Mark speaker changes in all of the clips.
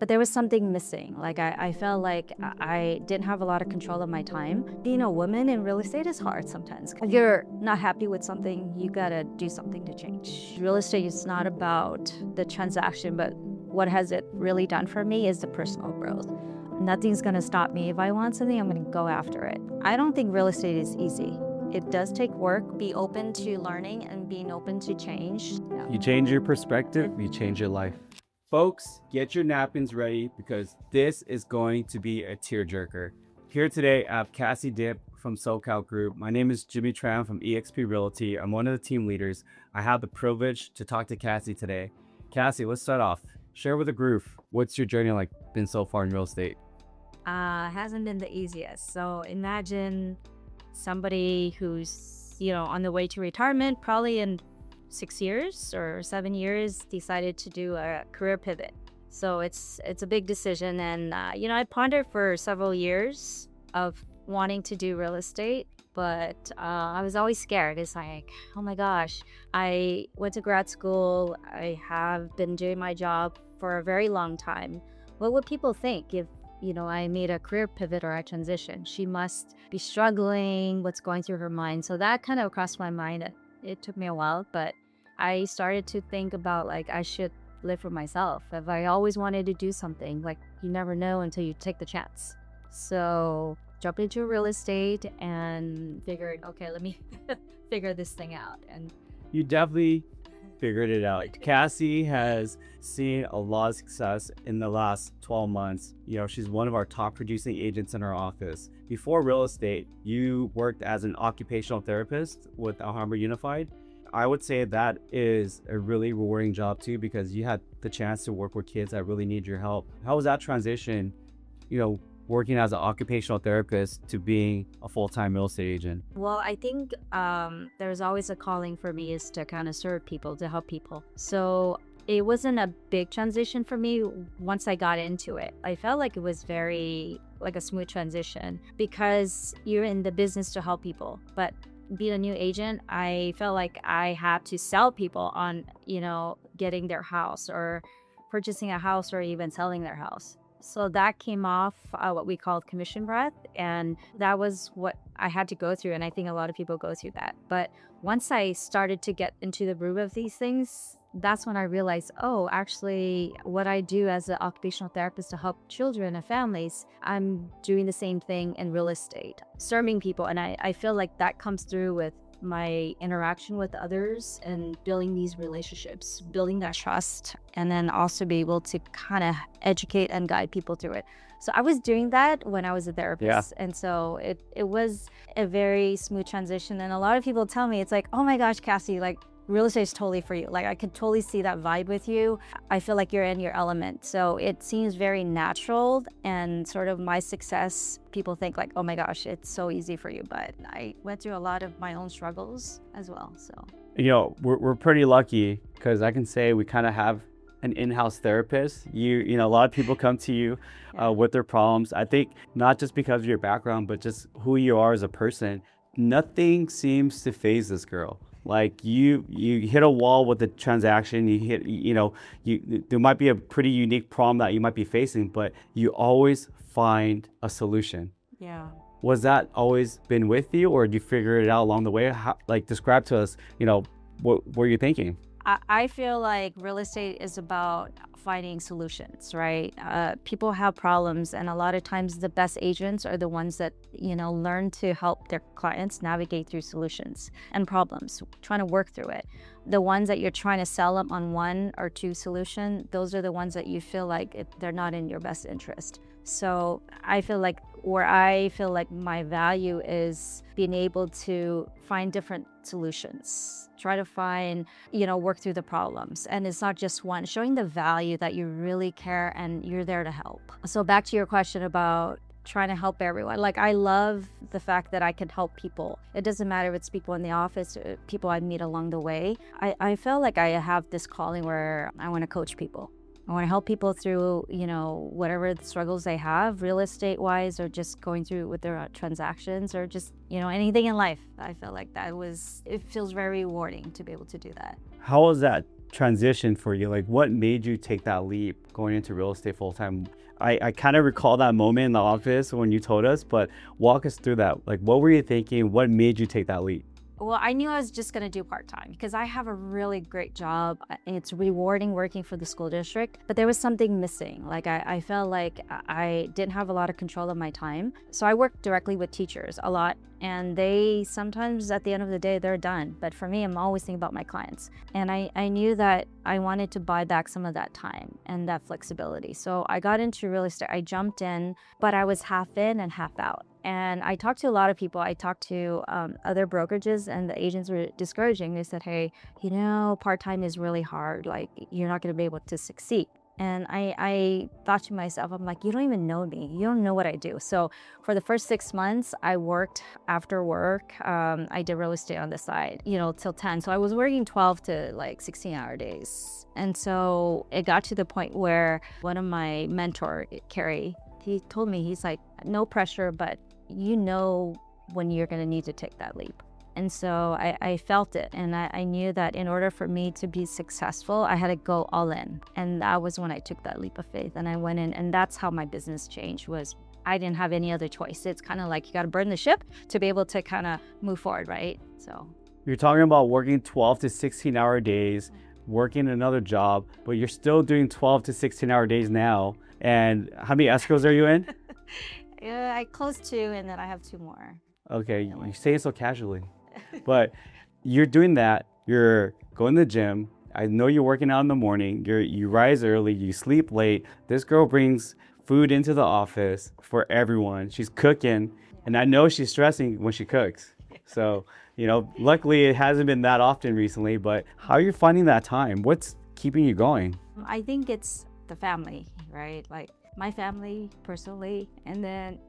Speaker 1: but there was something missing. Like I felt like I didn't have a lot of control of my time. Being a woman in real estate is hard sometimes. If you're not happy with something, you gotta do something to change. Real estate is not about the transaction, but what has it really done for me is the personal growth. Nothing's gonna stop me. If I want something, I'm gonna go after it. I don't think real estate is easy. It does take work. Be open to learning and being open to change. Yeah.
Speaker 2: You change your perspective, you change your life. Folks, get your napkins ready because this is going to be a tearjerker. Here today, I have Cassie Diep from SoCal Group. My name is Jimmy Tran from EXP Realty. I'm one of the team leaders. I have the privilege to talk to Cassie today. Cassie, let's start off. Share with the group, what's your journey like been so far in real estate?
Speaker 1: Hasn't been the easiest. So imagine somebody who's, on the way to retirement, probably in 6 years or 7 years, decided to do a career pivot. So it's a big decision. And, I pondered for several years of wanting to do real estate, but I was always scared. It's like, oh my gosh, I went to grad school. I have been doing my job for a very long time. What would people think if I made a career pivot or a transition? She must be struggling. What's going through her mind? So that kind of crossed my mind. It took me a while, but I started to think about I should live for myself. If I always wanted to do something, you never know until you take the chance. So jumped into real estate and figured, okay, let me figure this thing out. And
Speaker 2: You definitely figured it out. Cassie has seen a lot of success in the last 12 months. She's one of our top producing agents in our office. Before real estate, you worked as an occupational therapist with Alhambra Unified. I would say that is a really rewarding job too, because you had the chance to work with kids that really need your help. How was that transition, working as an occupational therapist to being a full-time real estate agent?
Speaker 1: well, I think there's always a calling for me is to kind of serve people, to help people. So it wasn't a big transition for me once I got into it. I felt like it was very like a smooth transition because you're in the business to help people. But being a new agent, I felt like I had to sell people on, getting their house or purchasing a house or even selling their house. So that came off what we called commission breath. And that was what I had to go through. And I think a lot of people go through that. But once I started to get into the groove of these things, that's when I realized, oh, actually, what I do as an occupational therapist to help children and families, I'm doing the same thing in real estate, serving people. And I feel like that comes through with my interaction with others and building these relationships, building that trust, and then also be able to kind of educate and guide people through it. So I was doing that when I was a therapist. And so it was a very smooth transition. And a lot of people tell me, it's like, oh my gosh, Cassie, real estate is totally for you. I could totally see that vibe with you. I feel like you're in your element. So it seems very natural, and sort of my success, people think oh my gosh, it's so easy for you. But I went through a lot of my own struggles as well. So
Speaker 2: We're pretty lucky because I can say we kind of have an in-house therapist. A lot of people come to you with their problems. I think not just because of your background, but just who you are as a person. Nothing seems to faze this girl. You hit a wall with the transaction, there might be a pretty unique problem that you might be facing, but you always find a solution.
Speaker 1: Yeah.
Speaker 2: Was that always been with you, or did you figure it out along the way? Describe to us, what were you thinking?
Speaker 1: I feel like real estate is about finding solutions, right? People have problems, and a lot of times the best agents are the ones that, learn to help their clients navigate through solutions and problems, trying to work through it. The ones that you're trying to sell them on one or two solution, those are the ones that you feel like they're not in your best interest. So I feel like my value is being able to find different solutions, try to find, work through the problems. And it's not just one, showing the value that you really care and you're there to help. So back to your question about trying to help everyone. I love the fact that I can help people. It doesn't matter if it's people in the office or people I meet along the way. I feel like I have this calling where I want to coach people. I want to help people through, whatever the struggles they have, real estate wise, or just going through with their transactions, or just, anything in life. I feel like it feels very rewarding to be able to do that.
Speaker 2: How was that transition for you? Like, what made you take that leap going into real estate full time? I kind of recall that moment in the office when you told us, but walk us through that. Like, what were you thinking? What made you take that leap?
Speaker 1: Well, I knew I was just going to do part-time because I have a really great job. It's rewarding working for the school district, but there was something missing. Like I felt like I didn't have a lot of control of my time. So I worked directly with teachers a lot, and they sometimes at the end of the day, they're done. But for me, I'm always thinking about my clients. And I knew that I wanted to buy back some of that time and that flexibility. So I got into real estate. I jumped in, but I was half in and half out. And I talked to a lot of people. I talked to other brokerages, and the agents were discouraging. They said, hey, part-time is really hard. Like, you're not going to be able to succeed. And I thought to myself, I'm like, you don't even know me. You don't know what I do. So for the first 6 months, I worked after work. I did real estate on the side, till 10. So I was working 12 to 16-hour days. And so it got to the point where one of my mentor, Carrie, he told me, he's like, no pressure, but when you're going to need to take that leap. And so I felt it. And I knew that in order for me to be successful, I had to go all in. And that was when I took that leap of faith and I went in. And that's how my business changed. Was I didn't have any other choice. It's kind of like you got to burn the ship to be able to kind of move forward, right? So
Speaker 2: You're talking about working 12 to 16-hour days, working another job, but you're still doing 12 to 16-hour days now. And how many escrows are you in?
Speaker 1: Yeah, I closed 2 and then I have 2 more.
Speaker 2: Okay, you say it so casually, but you're doing that. You're going to the gym. I know you're working out in the morning. You rise early, you sleep late. This girl brings food into the office for everyone. She's cooking, and I know she's stressing when she cooks. So, luckily it hasn't been that often recently, but how are you finding that time? What's keeping you going?
Speaker 1: I think it's the family, right? Like my family personally, and then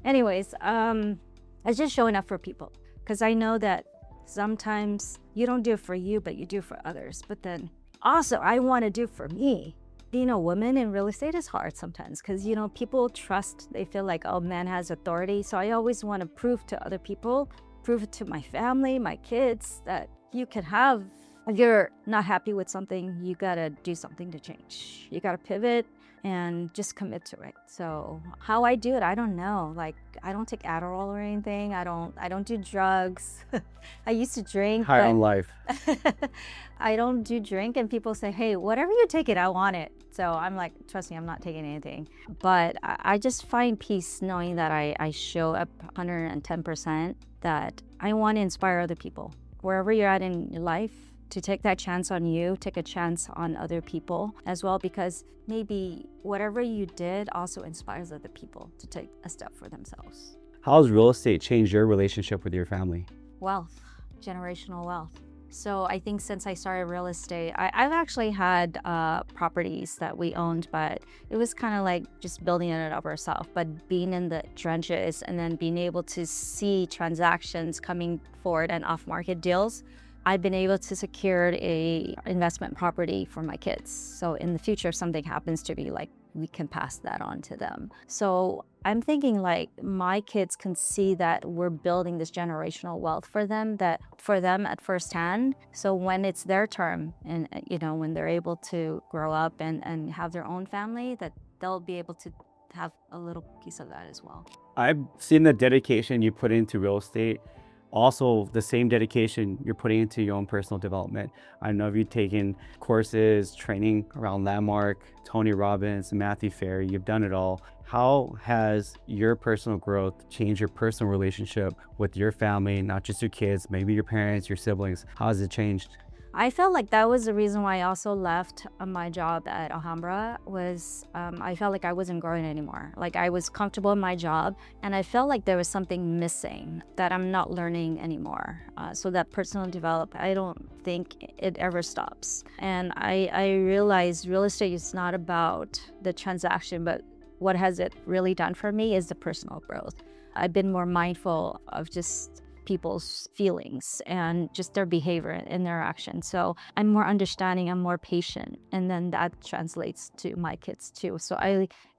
Speaker 1: anyways, it's just showing up for people, because I know that sometimes you don't do it for you, but you do it for others. But then also I want to do for me. Being a woman in real estate is hard sometimes because, people trust, they feel like, oh, man has authority. So I always want to prove to other people, prove it to my family, my kids, that you can have. If you're not happy with something, you gotta do something to change. You gotta pivot and just commit to it. So how I do it, I don't know. Like, I don't take Adderall or anything. I don't do drugs. I used to drink.
Speaker 2: High on life.
Speaker 1: I don't do drink, and people say, hey, whatever you take it, I want it. So I'm like, trust me, I'm not taking anything. But I just find peace knowing that I show up 110%, that I want to inspire other people. Wherever you're at in your life, to take that chance on you, take a chance on other people as well, because maybe whatever you did also inspires other people to take a step for themselves.
Speaker 2: How has real estate changed your relationship with your family?
Speaker 1: Wealth, generational wealth. So I think since I started real estate, I've actually had properties that we owned, but it was kind of like just building it up ourselves. But being in the trenches and then being able to see transactions coming forward and off-market deals, I've been able to secure a investment property for my kids. So in the future, if something happens to me, like, we can pass that on to them. So I'm thinking like my kids can see that we're building this generational wealth for them, that for them at firsthand. So when it's their term and, when they're able to grow up and have their own family, that they'll be able to have a little piece of that as well.
Speaker 2: I've seen the dedication you put into real estate. Also, the same dedication you're putting into your own personal development. I know you've taken courses, training around Landmark, Tony Robbins, Matthew Ferry. You've done it all. How has your personal growth changed your personal relationship with your family, not just your kids, maybe your parents, your siblings? How has it changed?
Speaker 1: I felt like that was the reason why I also left my job at Alhambra, was I felt like I wasn't growing anymore. Like, I was comfortable in my job and I felt like there was something missing that I'm not learning anymore. So that personal development, I don't think it ever stops. And I realized real estate is not about the transaction, but what has it really done for me is the personal growth. I've been more mindful of just people's feelings and just their behavior and their actions. So I'm more understanding, I'm more patient, and then that translates to my kids too. So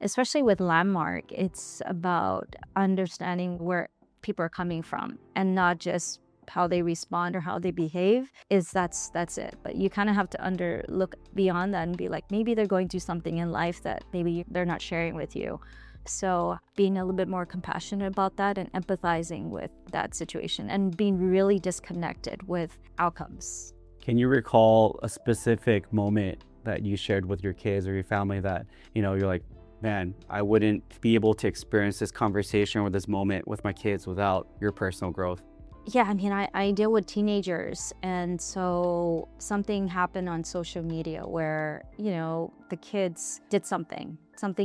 Speaker 1: especially with Landmark, it's about understanding where people are coming from and not just how they respond or how they behave is that's it. But you kind of have to look beyond that and be like, maybe they're going through something in life that maybe they're not sharing with you. So being a little bit more compassionate about that and empathizing with that situation and being really disconnected with outcomes.
Speaker 2: Can you recall a specific moment that you shared with your kids or your family that, you're like, man, I wouldn't be able to experience this conversation or this moment with my kids without your personal growth?
Speaker 1: Yeah, I mean, I deal with teenagers, and so something happened on social media where, the kids did something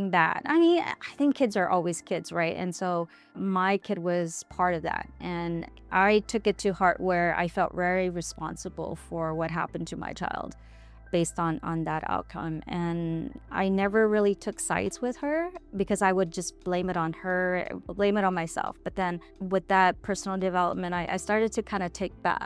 Speaker 1: bad. I mean, I think kids are always kids, right? And so my kid was part of that. And I took it to heart where I felt very responsible for what happened to my child based on that outcome. And I never really took sides with her because I would just blame it on her, blame it on myself. But then with that personal development, I started to kind of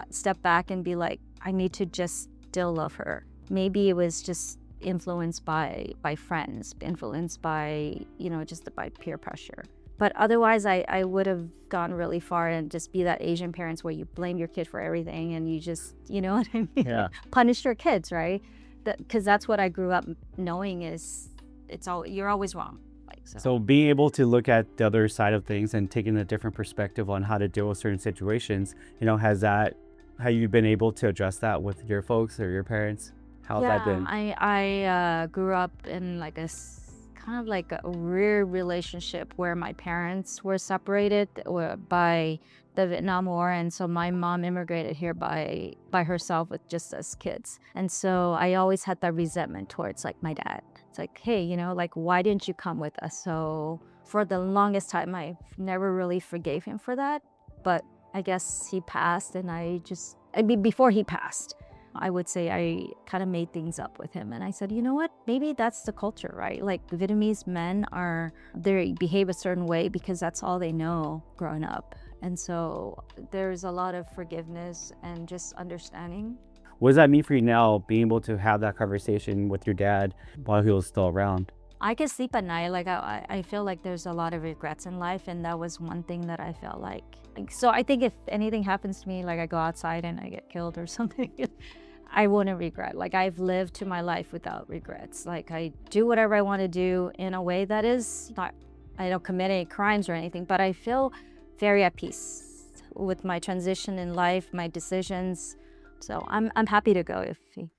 Speaker 1: step back and be like, I need to just still love her. Maybe it was just influenced by friends, influenced by, just by peer pressure. But otherwise, I would have gone really far and just be that Asian parents where you blame your kid for everything and you just, you know what I mean?
Speaker 2: Yeah.
Speaker 1: Punish your kids, right? Because that's what I grew up knowing is you're always wrong.
Speaker 2: So being able to look at the other side of things and taking a different perspective on how to deal with certain situations, have you been able to address that with your folks or your parents? How's that been?
Speaker 1: I grew up in kind of like a weird relationship where my parents were separated by the Vietnam War, and so my mom immigrated here by herself with just us kids. And so I always had that resentment towards my dad. It's like, hey, why didn't you come with us? So for the longest time, I never really forgave him for that. But I guess he passed, and before he passed, I would say I kind of made things up with him. And I said, you know what? Maybe that's the culture, right? Vietnamese men they behave a certain way because that's all they know growing up. And so there's a lot of forgiveness and just understanding.
Speaker 2: What does that mean for you now, being able to have that conversation with your dad while he was still around?
Speaker 1: I can sleep at night. I feel like there's a lot of regrets in life, and that was one thing that I felt like. So I think if anything happens to me, I go outside and I get killed or something, I wouldn't regret. I've lived to my life without regrets. I do whatever I want to do in a way that is not, I don't commit any crimes or anything, but I feel very at peace with my transition in life, my decisions. So I'm happy to go if he.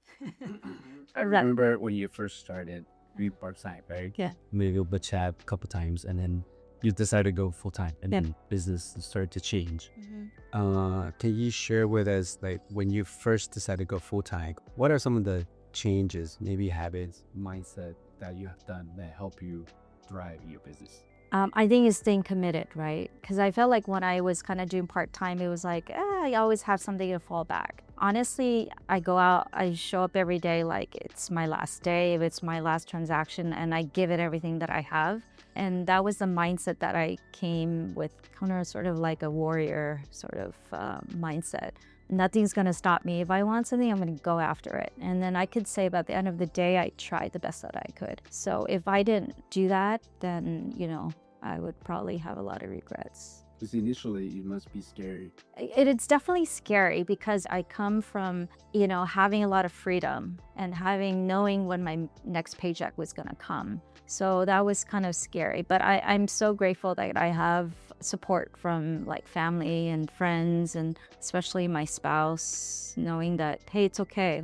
Speaker 3: I remember when you first started Report Site, right?
Speaker 1: Yeah.
Speaker 3: Maybe a chat a couple times, and then you decided to go full time, and then business started to change.
Speaker 1: Mm-hmm.
Speaker 3: Can you share with us, when you first decided to go full time, what are some of the changes, maybe habits, mindset that you have done that help you thrive in your business?
Speaker 1: I think it's staying committed, right? Because I felt like when I was kind of doing part-time, it was I always have something to fall back. Honestly, I go out, I show up every day like it's my last day, if it's my last transaction, and I give it everything that I have. And that was the mindset that I came with, kind of sort of like a warrior sort of mindset. Nothing's going to stop me. If I want something, I'm going to go after it. And then I could say by the end of the day, I tried the best that I could. So if I didn't do that, then, I would probably have a lot of regrets.
Speaker 3: Because initially it must be scary.
Speaker 1: It's definitely scary because I come from, having a lot of freedom and knowing when my next paycheck was going to come. So that was kind of scary. But I'm so grateful that I have support from family and friends, and especially my spouse, knowing that, hey, it's okay.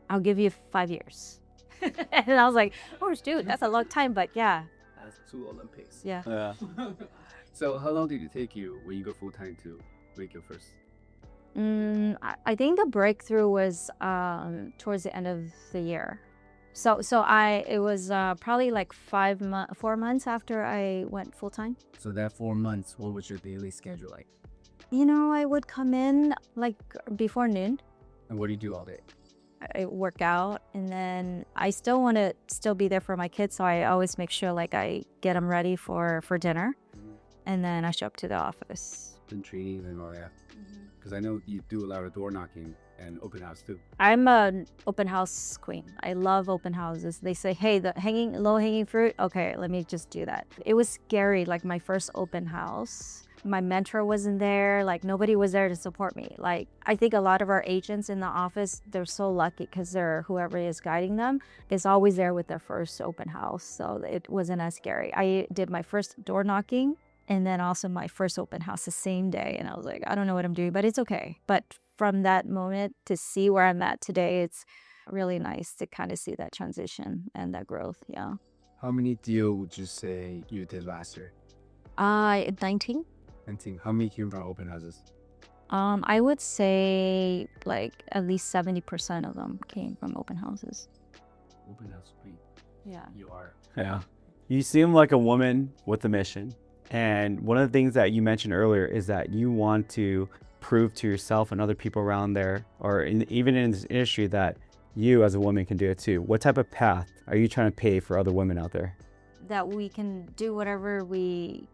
Speaker 1: I'll give you 5 years. And I was like, oh, dude, that's a long time. But yeah.
Speaker 3: That's 2 Olympics.
Speaker 1: Yeah.
Speaker 2: Yeah.
Speaker 3: So how long did it take you when you go full time to make your first?
Speaker 1: I think the breakthrough was towards the end of the year. So it was probably 4 months after I went full time.
Speaker 3: So that 4 months, what was your daily schedule like?
Speaker 1: I would come in before noon.
Speaker 3: And what do you do all day?
Speaker 1: I work out, and then I still want to be there for my kids, so I always make sure I get them ready for dinner, and then I show up to the office.
Speaker 3: And training and all that. Because I know you do a lot of door knocking and open house too.
Speaker 1: I'm an open house queen. I love open houses. They say, hey, the low hanging fruit. Okay, let me just do that. It was scary, my first open house. My mentor wasn't there. Like nobody was there to support me. Like I think a lot of our agents in the office, they're so lucky because whoever is guiding them is always there with their first open house. So it wasn't as scary. I did my first door knocking and then also my first open house the same day. And I was like, I don't know what I'm doing, but it's okay. But from that moment to see where I'm at today, it's really nice to kind of see that transition and that growth. Yeah.
Speaker 3: How many deals would you say you did last year?
Speaker 1: 19.
Speaker 3: How many came from open houses?
Speaker 1: I would say like at least 70% of them came from open houses.
Speaker 3: Open house queen.
Speaker 1: Yeah.
Speaker 3: You are.
Speaker 2: Yeah. You seem like a woman with a mission. And one of the things that you mentioned earlier is that you want to prove to yourself and other people around there, or even in this industry, that you as a woman can do it too. What type of path are you trying to pave for other women out there?
Speaker 1: That we can do whatever we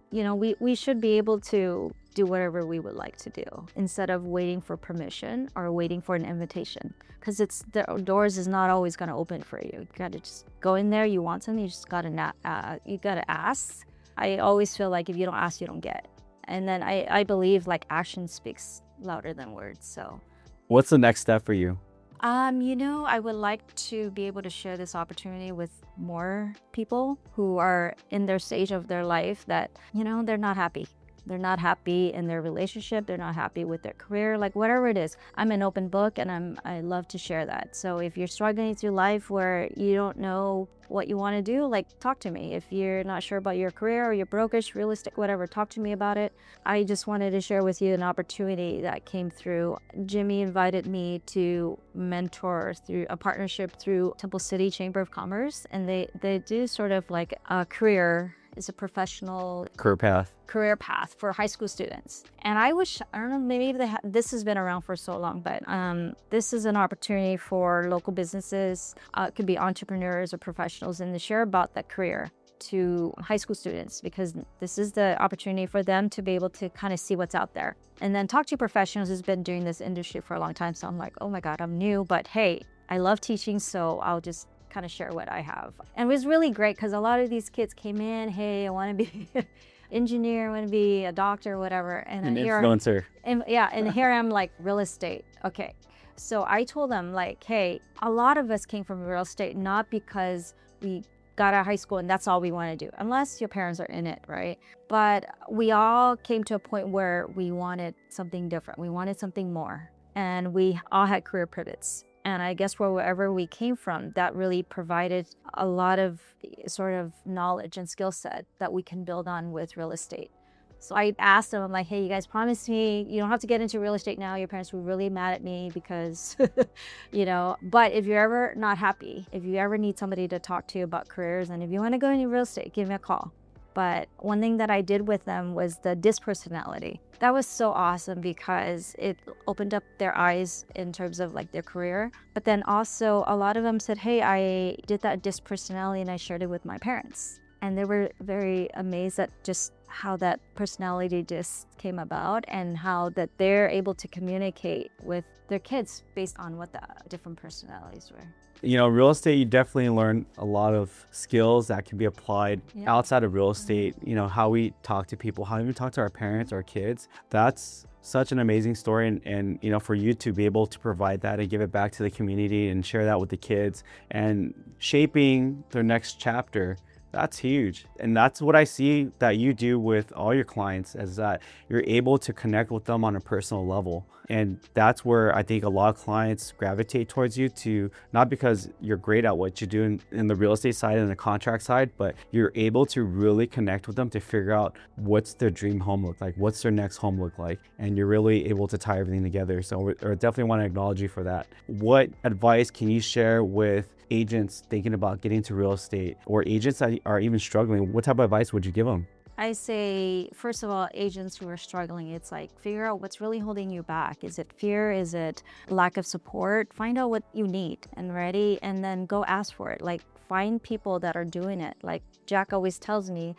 Speaker 1: should be able to do whatever we would like to do instead of waiting for permission or waiting for an invitation, because the doors is not always going to open for you. You got to just go in there. You want something, you just got to ask. I always feel like if you don't ask, you don't get. And then I believe like action speaks louder than words. So
Speaker 2: What's the next step for you?
Speaker 1: I would like to be able to share this opportunity with more people who are in their stage of their life that, they're not happy. They're not happy in their relationship. They're not happy with their career, like whatever it is. I'm an open book and I love to share that. So if you're struggling through life where you don't know what you want to do, like talk to me. If you're not sure about your career or your brokerage, real estate, whatever, talk to me about it. I just wanted to share with you an opportunity that came through. Jimmy invited me to mentor through a partnership through Temple City Chamber of Commerce. And they do sort of like a career, it's a professional career path for high school students. And I don't know, maybe this has been around for so long, but this is an opportunity for local businesses, it could be entrepreneurs or professionals, and to share about that career to high school students, because this is the opportunity for them to be able to kind of see what's out there. And then talk to professionals who's been doing this industry for a long time. So I'm like, oh my God, I'm new, but hey, I love teaching, so I'll just kind of share what I have. And it was really great because a lot of these kids came in, hey, I want to be an engineer, I want to be a doctor, whatever. And
Speaker 2: An influencer.
Speaker 1: And here I'm like, real estate. Okay. So I told them like, hey, a lot of us came from real estate, not because we got out of high school and that's all we want to do, unless your parents are in it, right? But we all came to a point where we wanted something different. We wanted something more. And we all had career pivots. And I guess wherever we came from, that really provided a lot of sort of knowledge and skill set that we can build on with real estate. So I asked them, I'm like, hey, you guys promised me you don't have to get into real estate now. Your parents were really mad at me because, but if you're ever not happy, if you ever need somebody to talk to about careers, and if you want to go into real estate, give me a call. But one thing that I did with them was the DISC personality. That was so awesome because it opened up their eyes in terms of like their career. But then also a lot of them said, hey, I did that DISC personality and I shared it with my parents. And they were very amazed at just how that personality DISC came about and how that they're able to communicate with their kids based on what the different personalities were.
Speaker 2: Real estate, you definitely learn a lot of skills that can be applied outside of real estate. How we talk to people, how we talk to our parents, our kids. That's such an amazing story. And for you to be able to provide that and give it back to the community and share that with the kids and shaping their next chapter, that's huge. And that's what I see that you do with all your clients, is that you're able to connect with them on a personal level. And that's where I think a lot of clients gravitate towards you, to not because you're great at what you do in the real estate side and the contract side, but you're able to really connect with them to figure out what's their dream home look like, what's their next home look like. And you're really able to tie everything together. So we definitely want to acknowledge you for that. What advice can you share with agents thinking about getting into real estate, or agents that are even struggling? What type of advice would you give them?
Speaker 1: I say, first of all, agents who are struggling, it's like, figure out what's really holding you back. Is it fear? Is it lack of support? Find out what you need and ready, and then go ask for it. Like, find people that are doing it. Like Jack always tells me,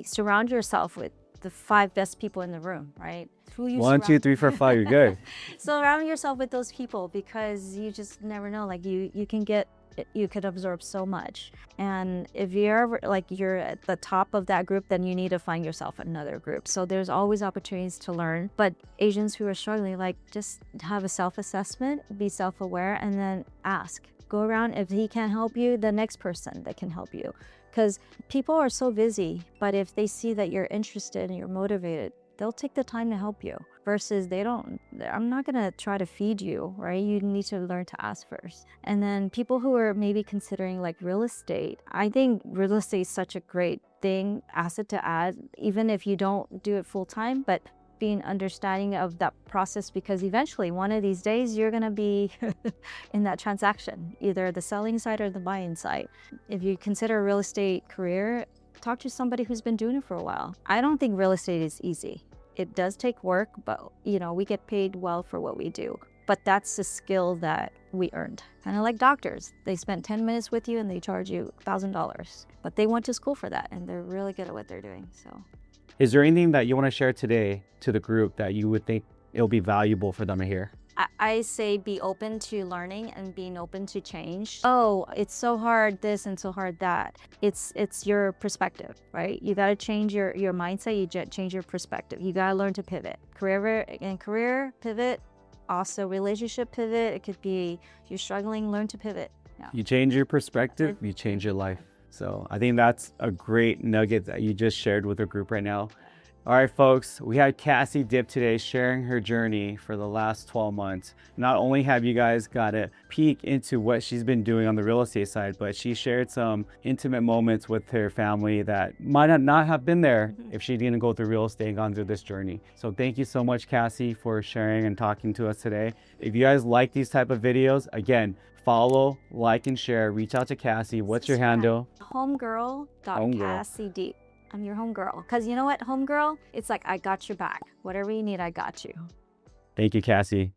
Speaker 1: surround yourself with the 5 best people in the room, right?
Speaker 2: 1, 2, 3, 4, 5, you're good.
Speaker 1: Surround yourself with those people, because you just never know. Like you can get you could absorb so much. And if you're ever, like, you're at the top of that group, then you need to find yourself another group. So there's always opportunities to learn. But Asians who are struggling, like, just have a self-assessment, be self-aware, and then ask. Go around. If he can't help you, the next person that can help you. Because people are so busy, but if they see that you're interested and you're motivated, they'll take the time to help you. Versus they don't. I'm not gonna try to feed you, right? You need to learn to ask first. And then people who are maybe considering like real estate, I think real estate is such a great thing, asset to add, even if you don't do it full time, but being understanding of that process, because eventually one of these days you're gonna be in that transaction, either the selling side or the buying side. If you consider a real estate career, talk to somebody who's been doing it for a while. I don't think real estate is easy. It does take work, but you know, we get paid well for what we do. But that's a skill that we earned. Kind of like doctors. They spend 10 minutes with you and they charge you $1,000. But they went to school for that and they're really good at what they're doing. So,
Speaker 2: Is there anything that you want to share today to the group that you would think it'll be valuable for them to hear?
Speaker 1: I say be open to learning and being open to change. Oh, it's so hard this and so hard that. It's your perspective, right? You got to change your mindset. You change your perspective. You got to learn to pivot. Career pivot. Also relationship pivot. It could be you're struggling, learn to pivot. Yeah.
Speaker 2: You change your perspective, you change your life. So I think that's a great nugget that you just shared with the group right now. All right, folks, we had Cassie Diep today sharing her journey for the last 12 months. Not only have you guys got a peek into what she's been doing on the real estate side, but she shared some intimate moments with her family that might not have been there if she didn't go through real estate and gone through this journey. So thank you so much, Cassie, for sharing and talking to us today. If you guys like these type of videos, again, follow, like, and share. Reach out to Cassie. What's your handle?
Speaker 1: Homegirl.Cassie Diep. I'm your homegirl. Because you know what, homegirl? It's like, I got your back. Whatever you need, I got you.
Speaker 2: Thank you, Cassie.